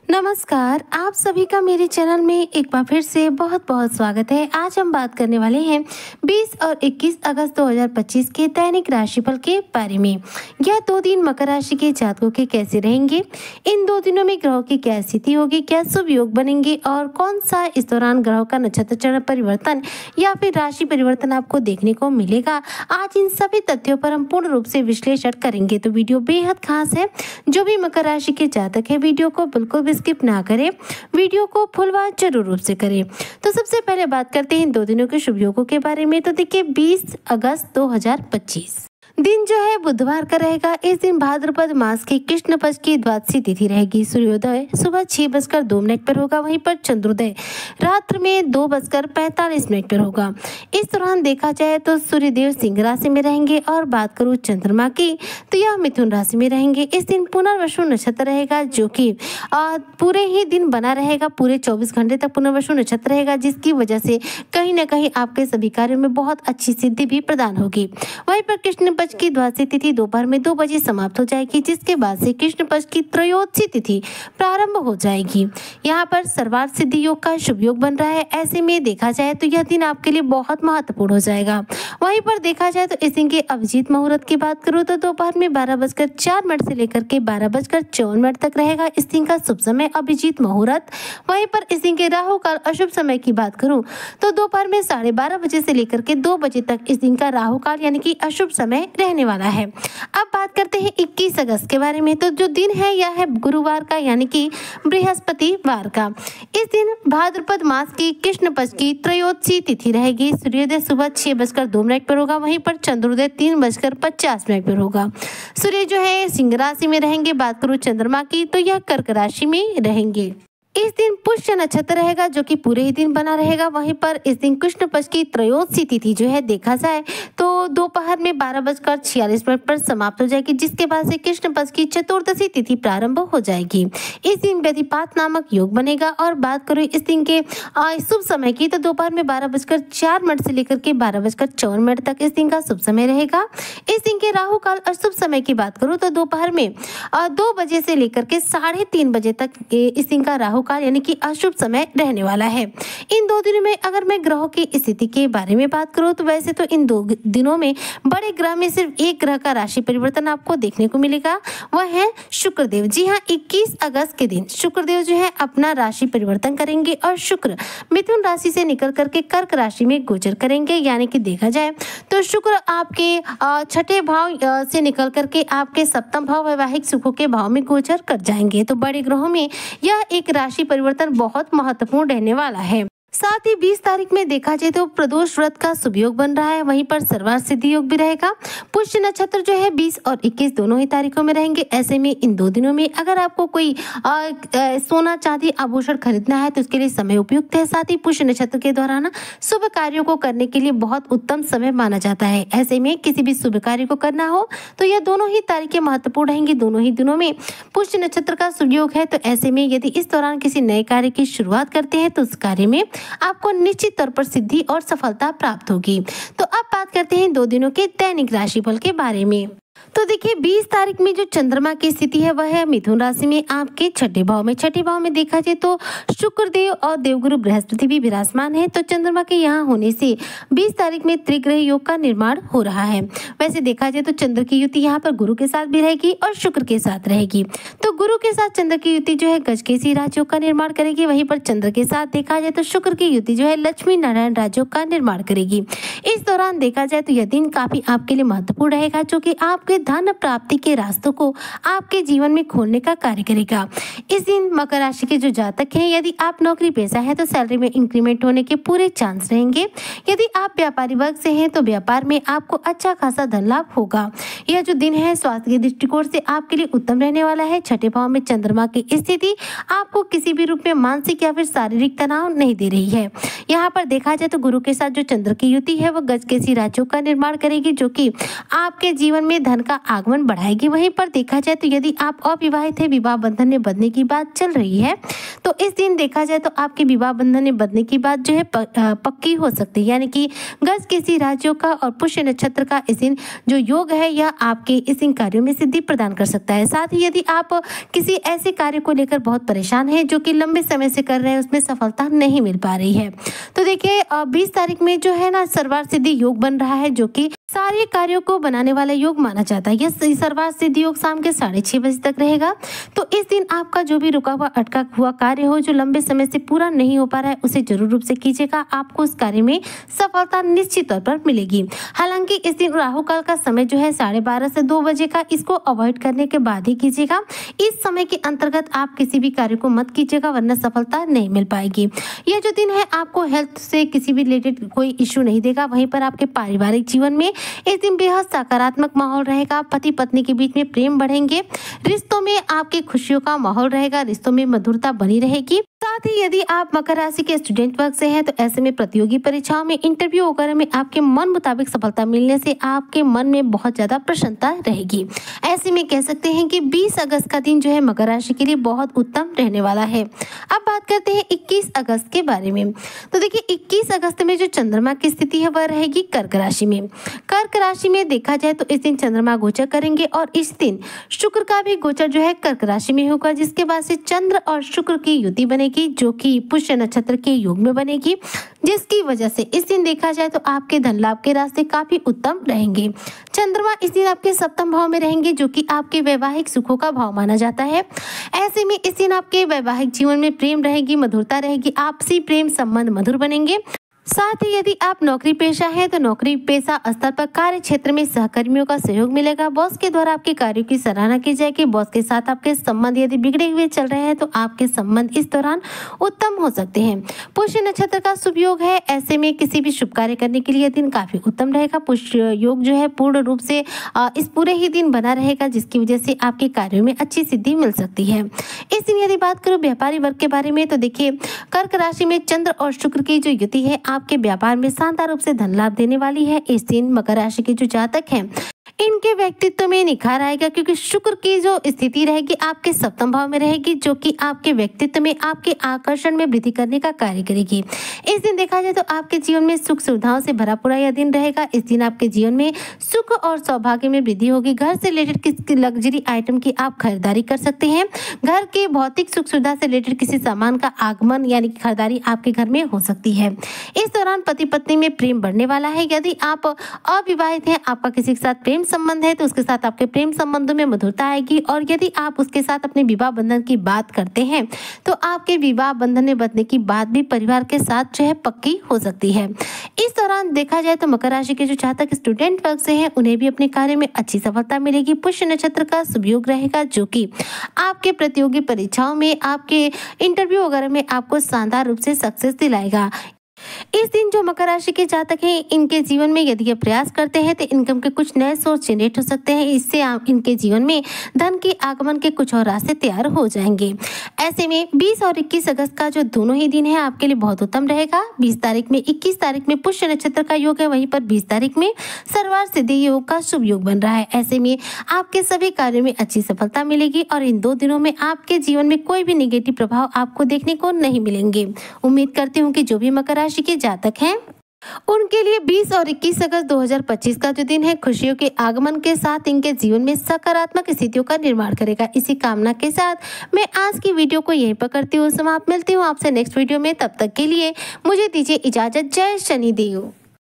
नमस्कार, आप सभी का मेरे चैनल में एक बार फिर से बहुत बहुत स्वागत है। आज हम बात करने वाले हैं 20 और 21 अगस्त 2025 के दैनिक राशिफल के बारे में। यह 2 दिन मकर राशि के जातकों के कैसे रहेंगे, इन 2 दिनों में ग्रहों की क्या स्थिति होगी, क्या शुभ योग बनेंगे और कौन सा इस दौरान ग्रहों का नक्षत्र चरण परिवर्तन या फिर राशि परिवर्तन आपको देखने को मिलेगा। आज इन सभी तथ्यों पर हम पूर्ण रूप से विश्लेषण करेंगे, तो वीडियो बेहद खास है। जो भी मकर राशि के जातक है, वीडियो को बिल्कुल भी स्किप ना करें, वीडियो को फुल वॉच जरूर रूप से करें। तो सबसे पहले बात करते हैं इन 2 दिनों के शुभ योगों के बारे में। तो देखिए 20 अगस्त 2025 दिन जो है बुधवार का रहेगा। इस दिन भाद्रपद मास की कृष्ण पक्ष की द्वादशी तिथि रहेगी। सूर्योदय सुबह 6:02 पर होगा, वहीं पर चंद्रोदय रात्रि में 2:45 पर होगा। इस दौरान देखा जाए तो सूर्यदेव सिंह राशि में रहेंगे और बात करूं चंद्रमा की तो यह मिथुन राशि में रहेंगे। इस दिन पुनर्वसु नक्षत्र रहेगा, जो कि पूरे ही दिन बना रहेगा, पूरे 24 घंटे तक पुनर्वसु नक्षत्र रहेगा, जिसकी वजह से कहीं ना कहीं आपके सभी कार्यों में बहुत अच्छी सिद्धि भी प्रदान होगी। वहीं पर कृष्ण पक्ष की द्वादशी तिथि दोपहर में 2 बजे समाप्त हो जाएगी, जिसके बाद से कृष्ण पक्ष की त्रयोदशी तिथि प्रारंभ हो जाएगी। यहाँ पर सर्वार्थ सिद्धि योग का शुभ योग बन रहा है। ऐसे में देखा जाए तो यह दिन आपके लिए बहुत महत्वपूर्ण हो जाएगा। वहीं पर देखा जाए तो इस दिन के अभिजीत मुहूर्त की बात करूँ तो दोपहर में 12:04 से लेकर के 12:54 तक रहेगा इस दिन का शुभ समय अभिजीत मुहूर्त। वहीं पर इस दिन के राहु काल अशुभ समय की बात करूं तो दोपहर में 12:30 बजे से लेकर के 2 बजे तक इस दिन का राहु काल यानी कि अशुभ समय रहने वाला है। अब बात करते हैं 21 अगस्त के बारे में। तो जो दिन है यह है गुरुवार का यानी कि बृहस्पतिवार का। इस दिन भाद्रपद मास की कृष्ण पक्ष की त्रयोदशी तिथि रहेगी। सूर्योदय सुबह 6:02 पर होगा, वहीं पर चंद्रोदय 3:50 पर होगा। सूर्य जो है सिंह राशि में रहेंगे। बात करूं चंद्रमा की तो यह कर्क राशि में रहेंगे। इस दिन पुष्य नक्षत्र रहेगा, जो कि पूरे ही दिन बना रहेगा। वहीं पर इस दिन कृष्ण पक्ष की त्रयोदशी तिथि जो है देखा जाए तो दोपहर में 12:46 पर समाप्त हो जाएगी, जिसके बाद से कृष्ण पक्ष की चतुर्दशी तिथि प्रारंभ हो जाएगी। इस दिन व्यतिपात नामक योग बनेगा। और बात करूं इस दिन के शुभ समय की तो दोपहर में 12:04 से लेकर के 12:54 तक इस दिन का शुभ समय रहेगा। इस दिन के राहु काल अशुभ समय की बात करूं तो दोपहर में 2 बजे से लेकर के 3:30 बजे तक इस दिन का राहु काल यानी कि अशुभ समय रहने वाला है। इन 2 दिनों में अगर मैं ग्रहों की स्थिति के बारे में बात करूं तो वैसे तो इन 2 दिनों में बड़े ग्रह में सिर्फ एक ग्रह का राशि परिवर्तन आपको देखने को मिलेगा, वह है शुक्रदेव। जी हाँ, 21 अगस्त के दिन शुक्रदेव जो है अपना राशि परिवर्तन करेंगे और शुक्र मिथुन राशि से निकल करके कर्क राशि में गोचर करेंगे। यानी कि देखा जाए तो शुक्र आपके 6ठे भाव से निकल करके आपके 7वां भाव वैवाहिक सुखों के भाव में गोचर कर जाएंगे। तो बड़े ग्रहों में यह एक राशि परिवर्तन बहुत महत्वपूर्ण रहने वाला है। साथ ही 20 तारीख में देखा जाए तो प्रदोष व्रत का शुभ योग बन रहा है। वहीं पर सर्वार्थ सिद्धि योग भी रहेगा। पुष्य नक्षत्र जो है 20 और 21 दोनों ही तारीखों में रहेंगे। ऐसे में इन 2 दिनों में अगर आपको कोई सोना चांदी आभूषण खरीदना है तो उसके लिए समय उपयुक्त है। साथ ही पुष्य नक्षत्र के दौरान शुभ कार्यों को करने के लिए बहुत उत्तम समय माना जाता है। ऐसे में किसी भी शुभ कार्य को करना हो तो यह दोनों ही तारीखें महत्वपूर्ण रहेंगी। दोनों ही दिनों में पुष्य नक्षत्र का शुभ योग है। तो ऐसे में यदि इस दौरान किसी नए कार्य की शुरुआत करते हैं तो उस कार्य में आपको निश्चित तौर पर सिद्धि और सफलता प्राप्त होगी। तो अब बात करते हैं 2 दिनों के दैनिक राशिफल के बारे में। तो देखिए 20 तारीख में जो चंद्रमा की स्थिति है वह है मिथुन राशि में आपके 6ठे भाव में। 6ठे भाव में देखा जाए तो शुक्रदेव और देवगुरु बृहस्पति भी विराजमान है। तो चंद्रमा के यहाँ होने से 20 तारीख में त्रिग्रह योग का निर्माण हो रहा है। वैसे देखा जाए तो चंद्र की युति यहाँ पर गुरु के साथ भी रहेगी और शुक्र के साथ रहेगी। तो गुरु के साथ चंद्र की युति जो है गजकेसरी राजयोग का निर्माण करेगी। वहीं पर चंद्र के साथ देखा जाए तो शुक्र की युति जो है लक्ष्मी नारायण राजयोग का निर्माण करेगी। इस दौरान देखा जाए तो यह दिन काफी आपके लिए महत्वपूर्ण रहेगा, जो कि आपके धन प्राप्ति के रास्तों को आपके जीवन में खोलने का कार्य करेगा। इस दिन मकर राशि के जो जातक हैं, यदि आप नौकरी पेशा है तो सैलरी में इंक्रीमेंट होने के पूरे चांस रहेंगे। यदि आप व्यापारी वर्ग से हैं तो व्यापार में आपको अच्छा खासा धन लाभ होगा। यह जो दिन है स्वास्थ्य के दृष्टिकोण से आपके लिए उत्तम रहने वाला है। 6ठे भाव में चंद्रमा की स्थिति आपको किसी भी रूप में मानसिक या फिर शारीरिक तनाव नहीं दे रही है। यहाँ पर देखा जाए तो गुरु के साथ जो चंद्र की युति है वह गजकेसरी राजयोग का निर्माण करेगी, जो कि आपके जीवन में धन धन का आगमन बढ़ाएगी। वहीं पर देखा जाए तो यदि आप अविवाहित है, विवाह बंधन में बंधने की बात चल रही है, तो इस दिन देखा जाए तो आपके विवाह बंधन में बंधने की बात जो है पक्की हो सकती है। यानी कि गज किसी राज्यों का और पुष्य नक्षत्र का इस दिन जो योग है यह आपके इस दिन कार्यों में सिद्धि प्रदान कर सकता है। साथ ही यदि आप किसी ऐसे कार्य को लेकर बहुत परेशान हैं जो कि लंबे समय से कर रहे हैं, उसमें सफलता नहीं मिल पा रही है, तो देखिए 20 तारीख में जो है ना सर्वार्थ सिद्धि योग बन रहा है, जो कि सारे कार्यों को बनाने वाला योग माना जाता है। यह सर्वार्थ सिद्धि योग शाम के 6:30 बजे तक रहेगा। तो इस दिन आपका जो भी रुका हुआ अटका हुआ कार्य हो, जो लंबे समय से पूरा नहीं हो पा रहा है, उसे जरूर रूप से कीजिएगा। आपको उस कार्य में सफलता निश्चित तौर पर मिलेगी। हालांकि इस दिन राहु काल का समय जो है 12:30 से 2 बजे का, इसको अवॉइड करने के बाद ही कीजिएगा। इस समय के अंतर्गत आप किसी भी कार्य को मत कीजिएगा, वरना सफलता नहीं मिल पाएगी। यह जो दिन है आपको हेल्थ से किसी भी रिलेटेड कोई इश्यू नहीं देगा। वहीं पर आपके पारिवारिक जीवन में इस दिन बेहद सकारात्मक माहौल रहेगा। पति पत्नी के बीच में प्रेम बढ़ेंगे, रिश्तों में आपके खुशियों का माहौल रहेगा, रिश्तों में मधुरता बनी रहेगी। साथ ही यदि आप मकर राशि के स्टूडेंट वर्ग से हैं, तो ऐसे में प्रतियोगी परीक्षाओं में, इंटरव्यू वगैरह में आपके मन मुताबिक सफलता मिलने से आपके मन में बहुत ज्यादा प्रसन्नता रहेगी। ऐसे में कह सकते हैं कि 20 अगस्त का दिन जो है मकर राशि के लिए बहुत उत्तम रहने वाला है। अब बात करते हैं 21 अगस्त के बारे में। तो देखिए 21 अगस्त में जो चंद्रमा की स्थिति है वह रहेगी कर्क राशि में। कर्क राशि में देखा जाए तो इस दिन चंद्रमा गोचर करेंगे और इस दिन शुक्र का भी गोचर जो है कर्क राशि में होगा, जिसके बाद से चंद्र और शुक्र की युति बनेगी, जो कि पुष्य नक्षत्र के योग में बनेगी, जिसकी वजह से इस दिन देखा जाए तो आपके धन लाभ के रास्ते काफी उत्तम रहेंगे। चंद्रमा इस दिन आपके सप्तम भाव में रहेंगे, जो कि आपके वैवाहिक सुखों का भाव माना जाता है। ऐसे में इस दिन आपके वैवाहिक जीवन में प्रेम रहेगी, मधुरता रहेगी, आपसी प्रेम संबंध मधुर बनेंगे। साथ ही यदि आप नौकरी पेशा है, तो नौकरी पेशा स्तर पर कार्य क्षेत्र में सहकर्मियों का सहयोग मिलेगा। बॉस के द्वारा आपके कार्यों की सराहना की जाएगी। बॉस के साथ आपके संबंध यदि बिगड़े हुए चल रहे हैं, तो आपके संबंध इस दौरान उत्तम हो सकते हैं। पुष्य नक्षत्र का शुभ योग है, ऐसे में किसी भी शुभ कार्य करने के लिए यह दिन काफी उत्तम रहेगा। पुष्य योग जो है पूर्ण रूप से इस पूरे ही दिन बना रहेगा, जिसकी वजह से आपके कार्यों में अच्छी सिद्धि मिल सकती है। इस दिन यदि बात करूं व्यापारी वर्ग के बारे में, तो देखिए कर्क राशि में चंद्र और शुक्र की जो युति है आपके व्यापार में शानदार रूप से धन लाभ देने वाली है। इस दिन मकर राशि के जो जातक हैं, इनके व्यक्तित्व में निखार आएगा, क्योंकि शुक्र की जो स्थिति रहेगी आपके सप्तम भाव में रहेगी, जो कि आपके व्यक्तित्व में, आपके आकर्षण में वृद्धि करने का कार्य करेगी। इस दिन देखा जाए तो आपके जीवन में सुख सुविधाओं से भरा पूरा यह दिन रहेगा। इस दिन आपके जीवन में सुख और सौभाग्य में वृद्धि होगी। घर से रिलेटेड किसी लग्जरी आइटम की आप खरीदारी कर सकते हैं। घर के भौतिक सुख सुविधा से रिलेटेड किसी सामान का आगमन यानी कि खरीदारी आपके घर में हो सकती है। इस दौरान पति पत्नी में प्रेम बढ़ने वाला है। यदि आप अविवाहित हैं, आपका किसी के साथ प्रेम संबंध है, तो उसके साथ आपके प्रेम संबंधों में मधुरता आएगी। और यदि आप उसके साथ अपने विवाह बंधन की बात करते हैं, तो आपके विवाह बंधन में बंधने की बात भी परिवार के साथ जो है पक्की हो सकती है। इस दौरान देखा जाए तो मकर राशि के जो जातक स्टूडेंट वर्ग से हैं, उन्हें भी अपने कार्य में अच्छी सफलता मिलेगी। पुष्य नक्षत्र का शुभ योग रहेगा, जो कि आपके प्रतियोगी परीक्षाओं में, आपके इंटरव्यू वगैरह में आपको शानदार रूप से सक्सेस दिलाएगा। इस दिन जो मकर राशि के जातक हैं, इनके जीवन में यदि ये प्रयास करते हैं तो इनकम के कुछ नए सोर्स जनरेट हो सकते हैं। इससे इनके जीवन में धन के आगमन के कुछ और रास्ते तैयार हो जाएंगे। ऐसे में 20 और 21 अगस्त का जो दोनों ही दिन है आपके लिए बहुत उत्तम रहेगा। 20 तारीख में 21 तारीख में पुष्य नक्षत्र का योग है, वहीं पर 20 तारीख में सर्वार्थ सिद्धि योग का शुभ योग बन रहा है। ऐसे में आपके सभी कार्यों में अच्छी सफलता मिलेगी और इन 2 दिनों में आपके जीवन में कोई भी नेगेटिव प्रभाव आपको देखने को नहीं मिलेंगे। उम्मीद करती हूँ कि जो भी मकर राशि के जातक हैं, उनके लिए 20 और 21 अगस्त 2025 का जो दिन है खुशियों के आगमन के साथ इनके जीवन में सकारात्मक स्थितियों का निर्माण करेगा। इसी कामना के साथ मैं आज की वीडियो को यहीं पर करती हूँ समाप्त। मिलती हूँ आपसे नेक्स्ट वीडियो में, तब तक के लिए मुझे दीजिए इजाजत। जय शनिदेव।